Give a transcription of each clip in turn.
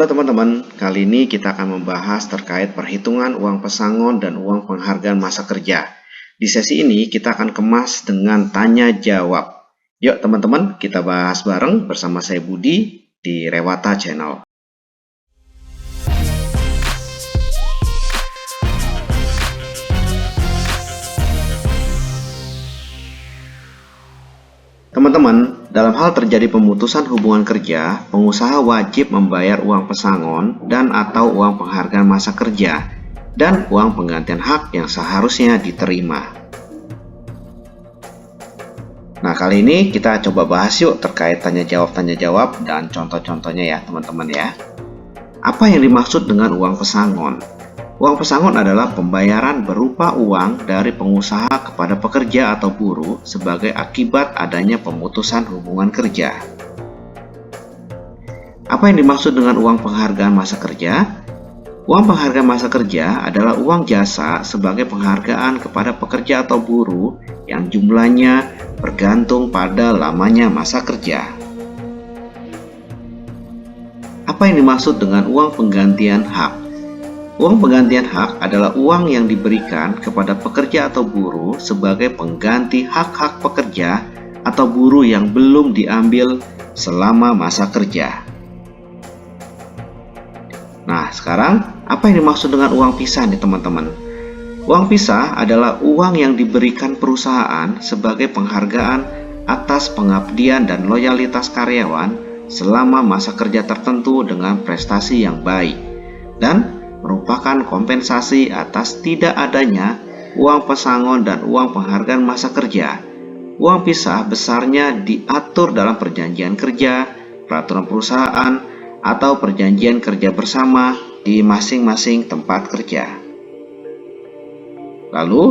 Halo teman-teman, kali ini kita akan membahas terkait perhitungan uang pesangon dan uang penghargaan masa kerja. Di sesi ini kita akan kemas dengan tanya jawab. Yuk teman-teman, kita bahas bareng bersama saya Budi di Rewata Channel. Teman-teman, dalam hal terjadi pemutusan hubungan kerja, pengusaha wajib membayar uang pesangon dan atau uang penghargaan masa kerja dan uang penggantian hak yang seharusnya diterima. Nah, kali ini kita coba bahas yuk terkait tanya jawab dan contoh-contohnya ya teman-teman ya. Apa yang dimaksud dengan uang pesangon? Uang pesangon adalah pembayaran berupa uang dari pengusaha kepada pekerja atau buruh sebagai akibat adanya pemutusan hubungan kerja. Apa yang dimaksud dengan uang penghargaan masa kerja? Uang penghargaan masa kerja adalah uang jasa sebagai penghargaan kepada pekerja atau buruh yang jumlahnya bergantung pada lamanya masa kerja. Apa yang dimaksud dengan uang penggantian hak? Uang penggantian hak adalah uang yang diberikan kepada pekerja atau buruh sebagai pengganti hak-hak pekerja atau buruh yang belum diambil selama masa kerja. Nah, sekarang apa yang dimaksud dengan uang pisah nih teman-teman? Uang pisah adalah uang yang diberikan perusahaan sebagai penghargaan atas pengabdian dan loyalitas karyawan selama masa kerja tertentu dengan prestasi yang baik dan merupakan kompensasi atas tidak adanya uang pesangon dan uang penghargaan masa kerja. Uang pisah besarnya diatur dalam perjanjian kerja, peraturan perusahaan, atau perjanjian kerja bersama di masing-masing tempat kerja. Lalu,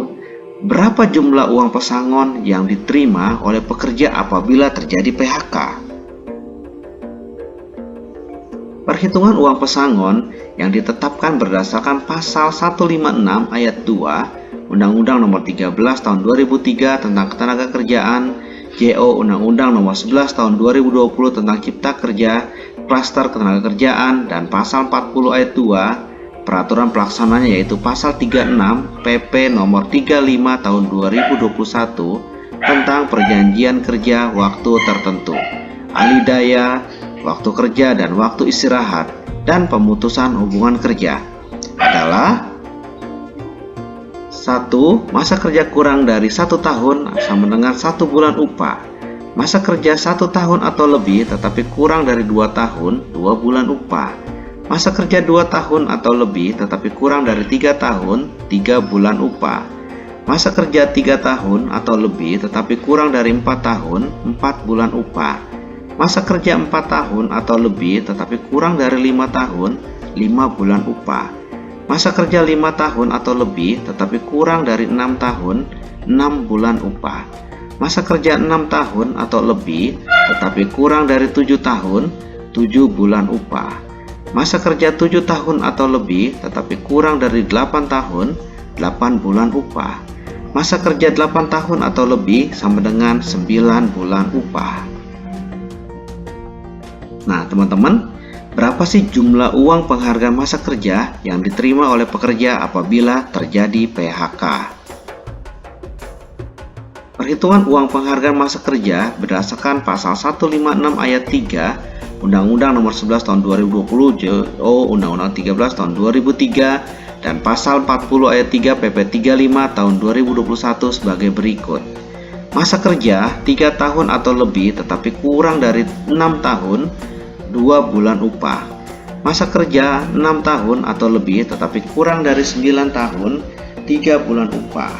berapa jumlah uang pesangon yang diterima oleh pekerja apabila terjadi PHK? Perhitungan uang pesangon yang ditetapkan berdasarkan pasal 156 ayat 2 Undang-Undang Nomor 13 Tahun 2003 tentang Ketenagakerjaan, JO Undang-Undang Nomor 11 Tahun 2020 tentang Cipta Kerja, Klaster Ketenagakerjaan, dan pasal 40 ayat 2 peraturan pelaksananya yaitu pasal 36 PP Nomor 35 Tahun 2021 tentang Perjanjian Kerja Waktu Tertentu, Alih Daya, waktu kerja dan waktu istirahat, dan pemutusan hubungan kerja adalah 1. Masa kerja kurang dari 1 tahun sama dengan 1 bulan upah. Masa kerja 1 tahun atau lebih tetapi kurang dari 2 tahun, 2 bulan upah. Masa kerja 2 tahun atau lebih tetapi kurang dari 3 tahun, 3 bulan upah. Masa kerja 3 tahun atau lebih tetapi kurang dari 4 tahun, 4 bulan upah. Masa kerja 4 tahun atau lebih tetapi kurang dari 5 tahun, 5 bulan upah. Masa kerja 5 tahun atau lebih tetapi kurang dari 6 tahun, 6 bulan upah. Masa kerja 6 tahun atau lebih tetapi kurang dari 7 tahun, 7 bulan upah. Masa kerja 7 tahun atau lebih tetapi kurang dari 8 tahun, 8 bulan upah. Masa kerja 8 tahun atau lebih sama dengan 9 bulan upah. Nah teman-teman, berapa sih jumlah uang penghargaan masa kerja yang diterima oleh pekerja apabila terjadi PHK? Perhitungan uang penghargaan masa kerja berdasarkan pasal 156 ayat 3 Undang-Undang Nomor 11 Tahun 2020 JO Undang-Undang 13 Tahun 2003 dan pasal 40 ayat 3 PP 35 Tahun 2021 sebagai berikut. Masa kerja 3 tahun atau lebih tetapi kurang dari 6 tahun, 2 bulan upah. Masa kerja 6 tahun atau lebih tetapi kurang dari 9 tahun, 3 bulan upah.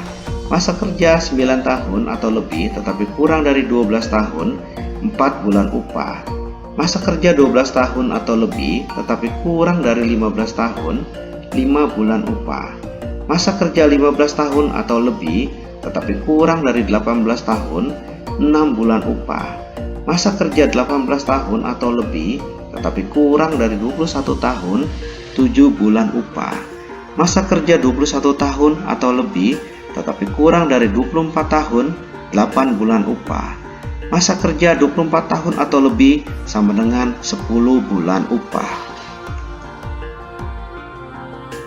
Masa kerja 9 tahun atau lebih tetapi kurang dari 12 tahun, 4 bulan upah. Masa kerja 12 tahun atau lebih tetapi kurang dari 15 tahun, 5 bulan upah. Masa kerja 15 tahun atau lebih tetapi kurang dari 18 tahun, 6 bulan upah. Masa kerja 18 tahun atau lebih tetapi kurang dari 21 tahun, 7 bulan upah. Masa kerja 21 tahun atau lebih tetapi kurang dari 24 tahun, 8 bulan upah. Masa kerja 24 tahun atau lebih sama dengan 10 bulan upah.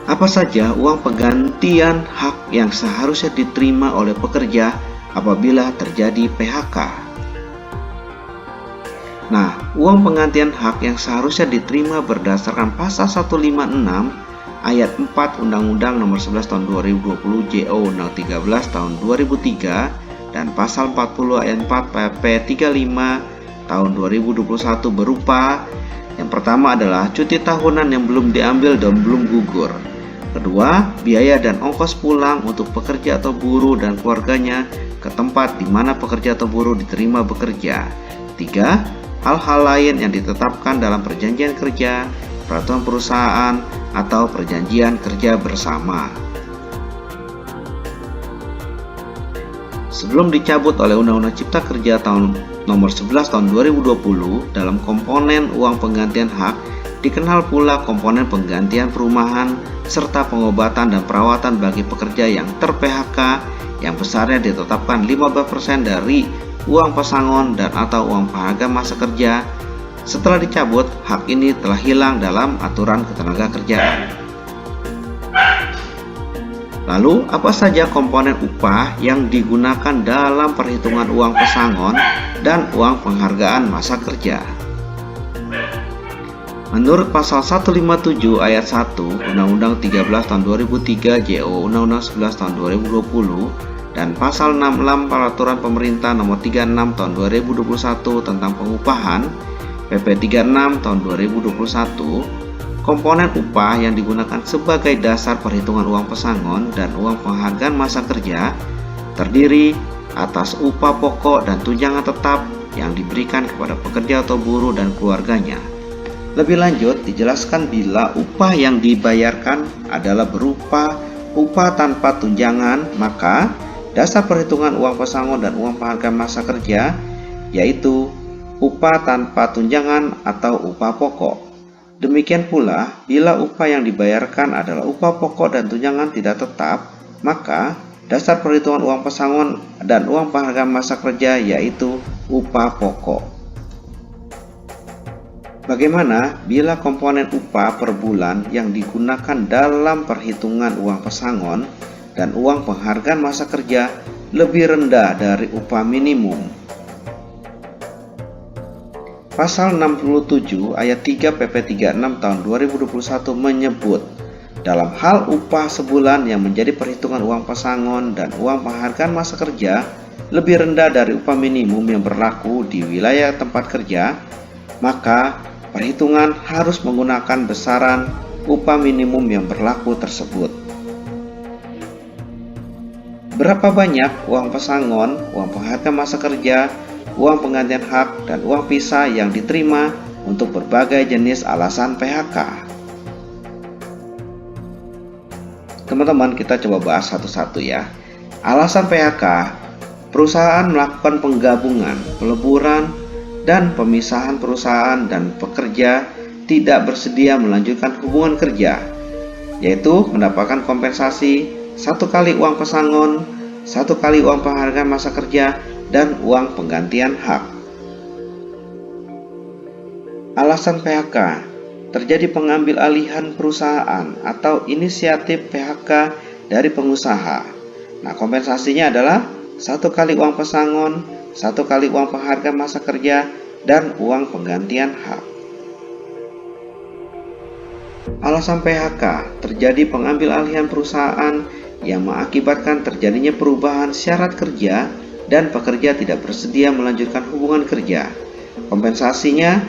Apa saja uang penggantian hak yang seharusnya diterima oleh pekerja apabila terjadi PHK? Nah, uang penggantian hak yang seharusnya diterima berdasarkan pasal 156 ayat 4 Undang-Undang Nomor 11 Tahun 2020 JO Undang 13 Tahun 2003 dan pasal 40 ayat 4 PP 35 Tahun 2021 berupa: yang pertama adalah cuti tahunan yang belum diambil dan belum gugur. Kedua, biaya dan ongkos pulang untuk pekerja atau buruh dan keluarganya ke tempat di mana pekerja atau buruh diterima bekerja. Tiga, hal-hal lain yang ditetapkan dalam perjanjian kerja, peraturan perusahaan, atau perjanjian kerja bersama. Sebelum dicabut oleh Undang-Undang Cipta Kerja tahun Nomor 11 Tahun 2020, dalam komponen uang penggantian hak dikenal pula komponen penggantian perumahan serta pengobatan dan perawatan bagi pekerja yang ter-PHK yang besarnya ditetapkan 15% dari uang pesangon dan atau uang penghargaan masa kerja. Setelah dicabut, hak ini telah hilang dalam aturan ketenagakerjaan. Lalu, apa saja komponen upah yang digunakan dalam perhitungan uang pesangon dan uang penghargaan masa kerja? Menurut pasal 157 ayat 1 Undang-Undang 13 tahun 2003 JO Undang-Undang 11 tahun 2020 dan pasal 66 Peraturan Pemerintah Nomor 36 tahun 2021 tentang pengupahan PP 36 tahun 2021, komponen upah yang digunakan sebagai dasar perhitungan uang pesangon dan uang penghargaan masa kerja terdiri atas upah pokok dan tunjangan tetap yang diberikan kepada pekerja atau buruh dan keluarganya. Lebih lanjut, dijelaskan bila upah yang dibayarkan adalah berupa upah tanpa tunjangan, maka dasar perhitungan uang pesangon dan uang penghargaan masa kerja yaitu upah tanpa tunjangan atau upah pokok. Demikian pula, bila upah yang dibayarkan adalah upah pokok dan tunjangan tidak tetap, maka dasar perhitungan uang pesangon dan uang penghargaan masa kerja yaitu upah pokok. Bagaimana bila komponen upah per bulan yang digunakan dalam perhitungan uang pesangon dan uang penghargaan masa kerja lebih rendah dari upah minimum? Pasal 67 ayat 3 PP 36 tahun 2021 menyebut, dalam hal upah sebulan yang menjadi perhitungan uang pesangon dan uang penghargaan masa kerja lebih rendah dari upah minimum yang berlaku di wilayah tempat kerja, maka perhitungan harus menggunakan besaran upah minimum yang berlaku tersebut. Berapa banyak uang pesangon, uang penghargaan masa kerja, uang penggantian hak, dan uang pisah yang diterima untuk berbagai jenis alasan PHK? Teman-teman, kita coba bahas satu-satu ya. Alasan PHK, perusahaan melakukan penggabungan, peleburan, dan pemisahan perusahaan dan pekerja tidak bersedia melanjutkan hubungan kerja, yaitu mendapatkan kompensasi 1 kali uang pesangon, 1 kali uang penghargaan masa kerja, dan uang penggantian hak. Alasan PHK, terjadi pengambil alihan perusahaan atau inisiatif PHK dari pengusaha. Nah, kompensasinya adalah 1 kali uang pesangon, 1 kali uang penghargaan masa kerja, dan uang penggantian hak. Alasan PHK, terjadi pengambil alihan perusahaan yang mengakibatkan terjadinya perubahan syarat kerja dan pekerja tidak bersedia melanjutkan hubungan kerja. Kompensasinya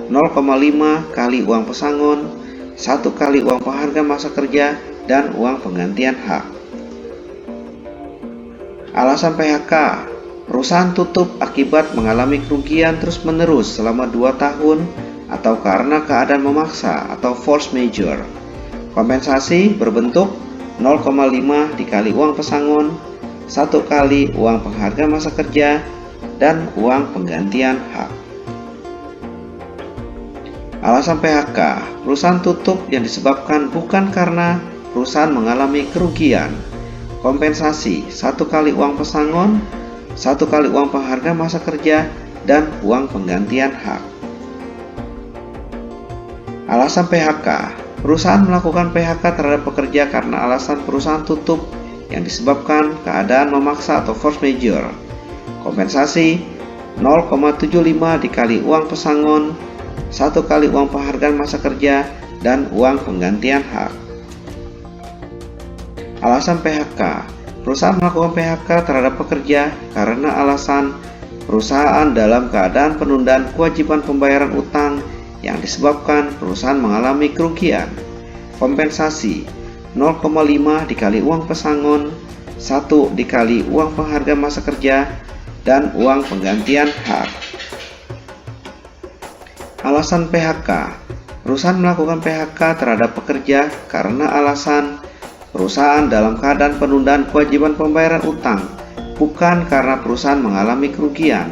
0,5 kali uang pesangon, 1 kali uang penghargaan masa kerja, dan uang penggantian hak. Alasan PHK, perusahaan tutup akibat mengalami kerugian terus-menerus selama 2 tahun atau karena keadaan memaksa atau force majeure. Kompensasi berbentuk 0,5 dikali uang pesangon, 1 kali uang penghargaan masa kerja, dan uang penggantian hak. Alasan PHK, perusahaan tutup yang disebabkan bukan karena perusahaan mengalami kerugian. Kompensasi 1 kali uang pesangon, 1 kali uang penghargaan masa kerja, dan uang penggantian hak. Alasan PHK, Perusahaan melakukan PHK terhadap pekerja karena alasan perusahaan tutup yang disebabkan keadaan memaksa atau force majeure. Kompensasi 0,75 dikali uang pesangon, 1 kali uang penghargaan masa kerja, dan uang penggantian hak. Alasan PHK. Perusahaan melakukan PHK terhadap pekerja karena alasan perusahaan dalam keadaan penundaan kewajiban pembayaran utang yang disebabkan perusahaan mengalami kerugian. Kompensasi 0,5 dikali uang pesangon, 1 dikali uang penghargaan masa kerja, dan uang penggantian hak. Alasan PHK. Perusahaan melakukan PHK terhadap pekerja karena alasan perusahaan dalam keadaan penundaan kewajiban pembayaran utang, bukan karena perusahaan mengalami kerugian.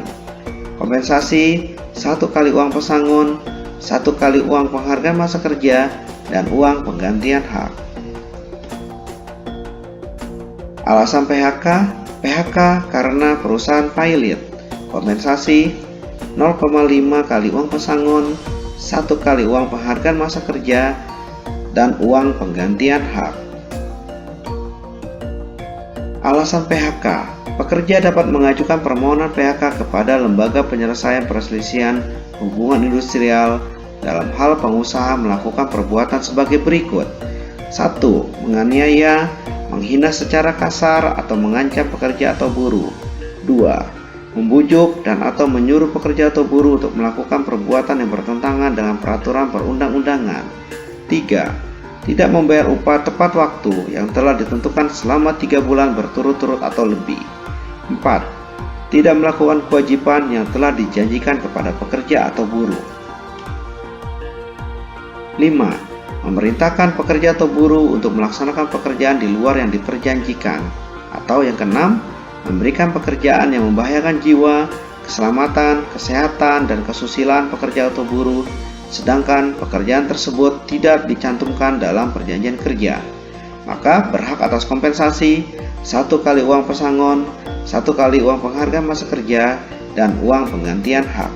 Kompensasi 1 kali uang pesangon, 1 kali uang penghargaan masa kerja, dan uang penggantian hak. Alasan PHK. PHK karena perusahaan pilot. Kompensasi 0,5 kali uang pesangon, 1 kali uang penghargaan masa kerja, dan uang penggantian hak. Alasan PHK. Pekerja dapat mengajukan permohonan PHK kepada lembaga penyelesaian perselisihan hubungan industrial dalam hal pengusaha melakukan perbuatan sebagai berikut. 1. Menganiaya, menghina secara kasar atau mengancam pekerja atau buruh. 2. Membujuk dan atau menyuruh pekerja atau buruh untuk melakukan perbuatan yang bertentangan dengan peraturan perundang-undangan. 3. Tidak membayar upah tepat waktu yang telah ditentukan selama 3 bulan berturut-turut atau lebih. 4. Tidak melakukan kewajiban yang telah dijanjikan kepada pekerja atau buruh. 5. Memerintahkan pekerja atau buruh untuk melaksanakan pekerjaan di luar yang diperjanjikan. Atau yang keenam, memberikan pekerjaan yang membahayakan jiwa, keselamatan, kesehatan, dan kesusilaan pekerja atau buruh, sedangkan pekerjaan tersebut tidak dicantumkan dalam perjanjian kerja. Maka berhak atas kompensasi 1 kali uang pesangon, 1 kali uang penghargaan masa kerja, dan uang penggantian hak.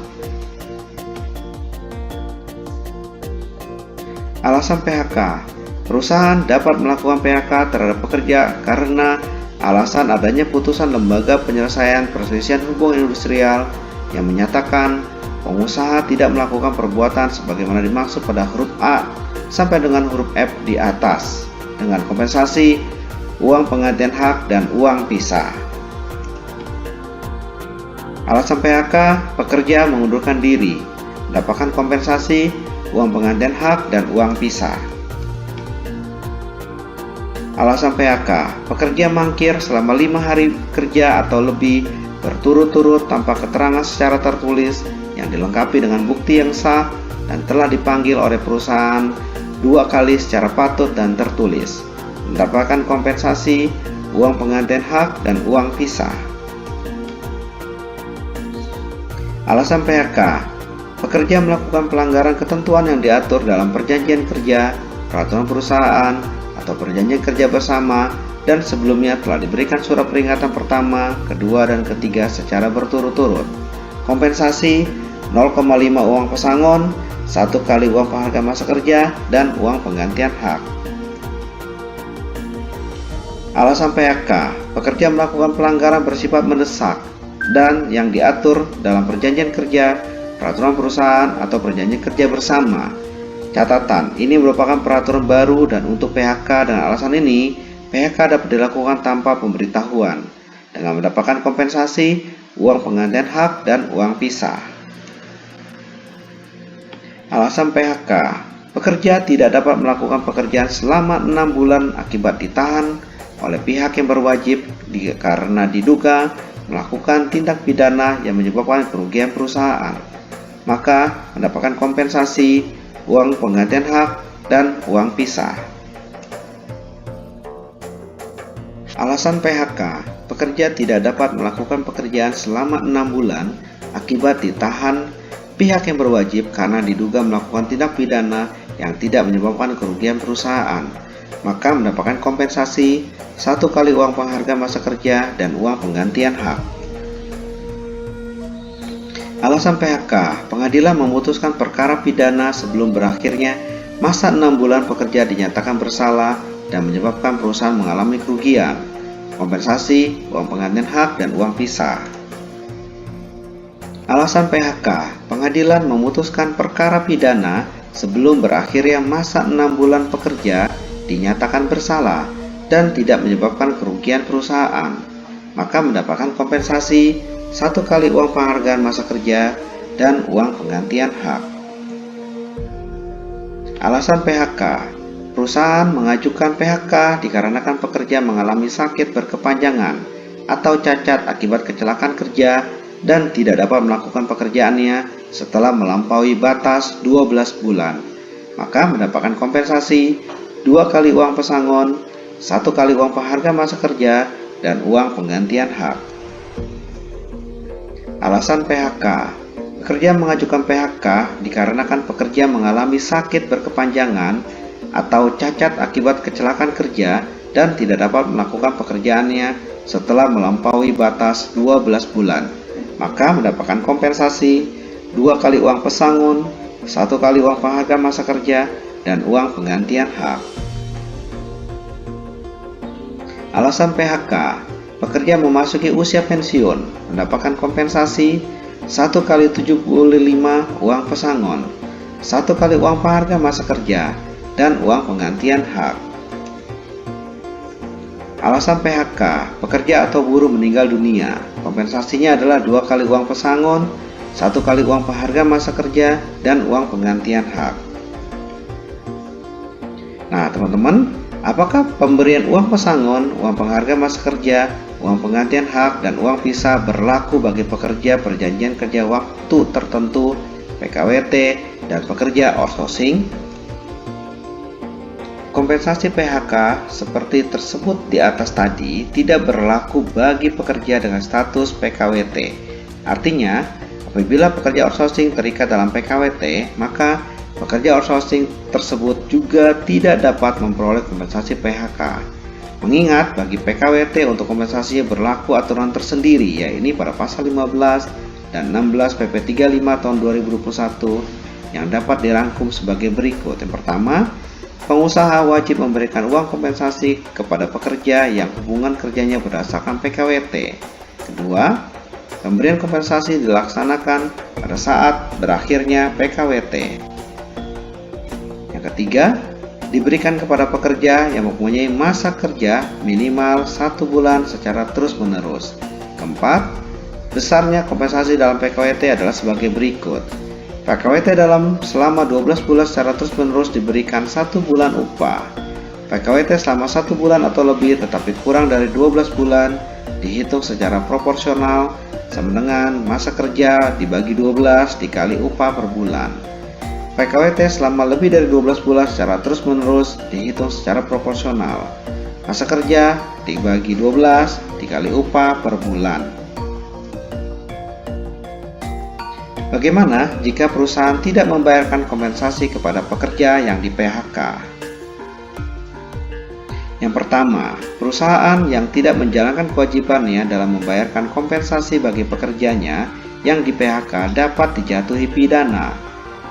Alasan PHK. Perusahaan dapat melakukan PHK terhadap pekerja karena alasan adanya putusan lembaga penyelesaian perselisihan hubungan industrial yang menyatakan pengusaha tidak melakukan perbuatan sebagaimana dimaksud pada huruf A sampai dengan huruf F di atas, dengan kompensasi uang penggantian hak dan uang pisah. Alasan PHK. Pekerja mengundurkan diri, mendapatkan kompensasi uang penggantian hak dan uang pisah. Alasan PHK. Pekerja mangkir selama 5 hari kerja atau lebih berturut-turut tanpa keterangan secara tertulis yang dilengkapi dengan bukti yang sah dan telah dipanggil oleh perusahaan 2 kali secara patut dan tertulis, mendapatkan kompensasi uang penggantian hak dan uang pisah. Alasan PHK. Pekerja melakukan pelanggaran ketentuan yang diatur dalam perjanjian kerja, peraturan perusahaan, atau perjanjian kerja bersama, dan sebelumnya telah diberikan surat peringatan pertama, kedua, dan ketiga secara berturut-turut. Kompensasi 0,5 uang pesangon, 1 kali uang penghargaan masa kerja, dan uang penggantian hak. Alasan PHK. Pekerja melakukan pelanggaran bersifat mendesak dan yang diatur dalam perjanjian kerja, peraturan perusahaan, atau perjanjian kerja bersama. Catatan, ini merupakan peraturan baru dan untuk PHK dan alasan ini, PHK dapat dilakukan tanpa pemberitahuan dengan mendapatkan kompensasi, uang penggantian hak, dan uang pisah. Alasan PHK. Pekerja tidak dapat melakukan pekerjaan selama 6 bulan akibat ditahan oleh pihak yang berwajib karena diduga melakukan tindak pidana yang menyebabkan kerugian perusahaan. Maka mendapatkan kompensasi, uang penggantian hak, dan uang pisah. Alasan PHK. Pekerja tidak dapat melakukan pekerjaan selama 6 bulan akibat ditahan pihak yang berwajib karena diduga melakukan tindak pidana yang tidak menyebabkan kerugian perusahaan. Maka mendapatkan kompensasi 1 kali uang penghargaan masa kerja dan uang penggantian hak. Alasan PHK. Pengadilan memutuskan perkara pidana sebelum berakhirnya masa 6 bulan pekerja dinyatakan bersalah dan menyebabkan perusahaan mengalami kerugian, kompensasi, uang penggantian hak, dan uang pisah. Alasan PHK, pengadilan memutuskan perkara pidana sebelum berakhirnya masa 6 bulan pekerja dinyatakan bersalah dan tidak menyebabkan kerugian perusahaan, maka mendapatkan kompensasi 1 kali uang penghargaan masa kerja dan uang penggantian hak. Alasan PHK, perusahaan mengajukan PHK dikarenakan pekerja mengalami sakit berkepanjangan atau cacat akibat kecelakaan kerja dan tidak dapat melakukan pekerjaannya setelah melampaui batas 12 bulan, maka mendapatkan kompensasi 2 kali uang pesangon, 1 kali uang penghargaan masa kerja, dan uang penggantian hak. Alasan PHK, pekerja mengajukan PHK dikarenakan pekerja mengalami sakit berkepanjangan atau cacat akibat kecelakaan kerja dan tidak dapat melakukan pekerjaannya setelah melampaui batas 12 bulan, maka mendapatkan kompensasi 2 kali uang pesangon, 1 kali uang penghargaan masa kerja, dan uang penggantian hak. Alasan PHK, pekerja memasuki usia pensiun, mendapatkan kompensasi 1 kali 75 uang pesangon, 1 kali uang penghargaan masa kerja, dan uang penggantian hak. Alasan PHK, pekerja atau buruh meninggal dunia, kompensasinya adalah 2 kali uang pesangon, 1 kali uang penghargaan masa kerja, dan uang penggantian hak. Nah teman-teman, apakah pemberian uang pesangon, uang penghargaan masa kerja, uang penggantian hak, dan uang pisah berlaku bagi pekerja perjanjian kerja waktu tertentu, PKWT, dan pekerja outsourcing? Kompensasi PHK seperti tersebut di atas tadi tidak berlaku bagi pekerja dengan status PKWT. Artinya, apabila pekerja outsourcing terikat dalam PKWT, maka pekerja outsourcing tersebut juga tidak dapat memperoleh kompensasi PHK. Mengingat bagi PKWT untuk kompensasinya berlaku aturan tersendiri, yaitu pada pasal 15 dan 16 PP 35 tahun 2021 yang dapat dirangkum sebagai berikut. Yang pertama, pengusaha wajib memberikan uang kompensasi kepada pekerja yang hubungan kerjanya berdasarkan PKWT. Kedua, pemberian kompensasi dilaksanakan pada saat berakhirnya PKWT. Yang ketiga, diberikan kepada pekerja yang mempunyai masa kerja minimal 1 bulan secara terus-menerus. Keempat, besarnya kompensasi dalam PKWT adalah sebagai berikut. PKWT dalam selama 12 bulan secara terus-menerus diberikan 1 bulan upah. PKWT selama 1 bulan atau lebih tetapi kurang dari 12 bulan dihitung secara proporsional sama dengan masa kerja dibagi 12 dikali upah per bulan. PKWT selama lebih dari 12 bulan secara terus-menerus dihitung secara proporsional. Masa kerja dibagi 12 dikali upah per bulan. Bagaimana jika perusahaan tidak membayarkan kompensasi kepada pekerja yang di PHK? Yang pertama, perusahaan yang tidak menjalankan kewajibannya dalam membayarkan kompensasi bagi pekerjanya yang di PHK dapat dijatuhi pidana.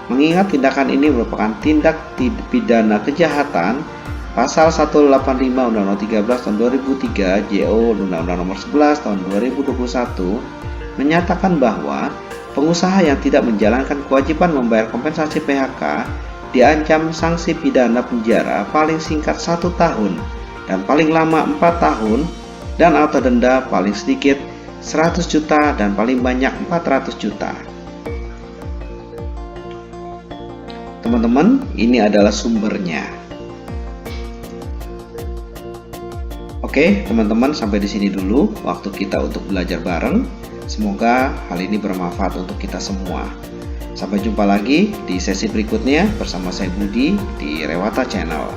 Mengingat tindakan ini merupakan tindak pidana kejahatan, Pasal 185 Undang-Undang 13 tahun 2003 JO Undang-Undang Nomor 11 tahun 2021 menyatakan bahwa pengusaha yang tidak menjalankan kewajiban membayar kompensasi PHK diancam sanksi pidana penjara paling singkat 1 tahun dan paling lama 4 tahun dan atau denda paling sedikit 100 juta dan paling banyak 400 juta. Teman-teman, ini adalah sumbernya. Oke, teman-teman, sampai di sini dulu waktu kita untuk belajar bareng. Semoga hal ini bermanfaat untuk kita semua. Sampai jumpa lagi di sesi berikutnya bersama saya Budi di Rewata Channel.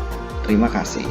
Terima kasih.